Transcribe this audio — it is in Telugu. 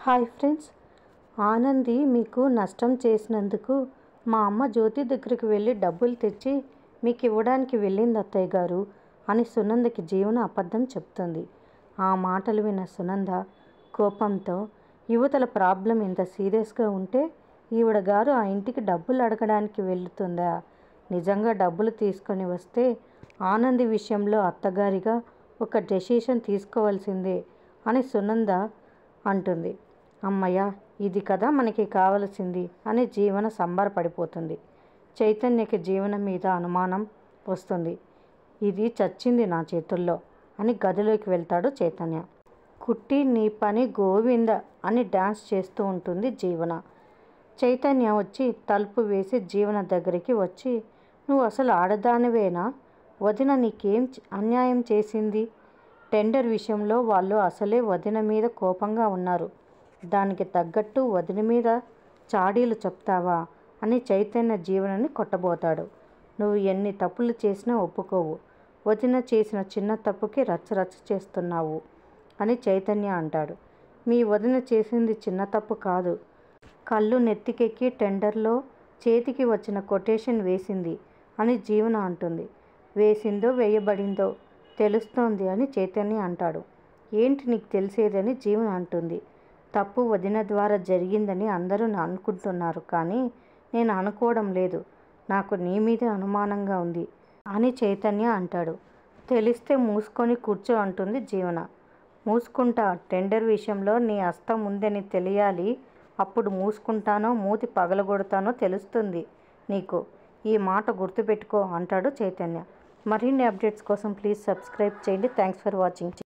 హాయ్ ఫ్రెండ్స్, ఆనంది మీకు నష్టం చేసినందుకు మా అమ్మ జ్యోతి దగ్గరికి వెళ్ళి డబ్బులు తెచ్చి మీకు ఇవ్వడానికి వెళ్ళింది అత్తయ్య గారు అని సునందకి జీవన అబద్ధం చెప్తుంది. ఆ మాటలు విన్న సునంద కోపంతో యువతల ప్రాబ్లం ఇంత సీరియస్గా ఉంటే ఈవిడ గారు ఆ ఇంటికి డబ్బులు అడగడానికి వెళుతుందా? నిజంగా డబ్బులు తీసుకొని వస్తే ఆనంది విషయంలో అత్తగారిగా ఒక డెసిషన్ తీసుకోవాల్సిందే అని సునంద అంటుంది. అమ్మయ్య, ఇది కదా మనకి కావలసింది అని జీవన సంబరపడిపోతుంది. చైతన్యకి జీవన మీద అనుమానం వస్తుంది. ఇది చచ్చింది నా చేతుల్లో అని గదిలోకి వెళ్తాడు చైతన్య. కుట్టి నీ పని గోవింద అని డ్యాన్స్ చేస్తూ ఉంటుంది జీవన. చైతన్య వచ్చి తలుపు వేసి జీవన దగ్గరికి వచ్చి, నువ్వు అసలు ఆడదానివేనా? వదిన నీకేం అన్యాయం చేసింది? టెండర్ విషయంలో వాళ్ళు అసలే వదిన మీద కోపంగా ఉన్నారు. దానికి తగ్గట్టు వదిన మీద చాడీలు చెప్తావా అని చైతన్య జీవనని కొట్టబోతాడు. నువ్వు ఎన్ని తప్పులు చేసినా ఒప్పుకోవు. వదిన చేసిన చిన్న తప్పుకి రచ్చరచ్చ చేస్తున్నావు అని చైతన్య అంటాడు. మీ వదిన చేసింది చిన్న తప్పు కాదు. కళ్ళు నెత్తికెక్కి టెండర్లో చేతికి వచ్చిన కొటేషన్ వేసింది అని జీవన అంటుంది. వేసిందో వేయబడిందో తెలుస్తోంది అని చైతన్య అంటాడు. ఏంటి నీకు తెలిసేదని జీవన అంటుంది. తప్పు వదిన ద్వారా జరిగిందని అందరూ అనుకుంటున్నారు, కానీ నేను అనుకోవడం లేదు. నాకు నీ మీదే అనుమానంగా ఉంది అని చైతన్య అంటాడు. తెలిస్తే మూసుకొని కూర్చో అంటుంది జీవన. మూసుకుంటా, టెండర్ విషయంలో నీ హస్తం ఉందని తెలియాలి. అప్పుడు మూసుకుంటానో మూతి పగలగొడతానో తెలుస్తుంది నీకు. ఈ మాట గుర్తుపెట్టుకో అంటాడు చైతన్య. మరిన్ని అప్డేట్స్ కోసం ప్లీజ్ సబ్స్క్రైబ్ చేయండి. Thanks for watching.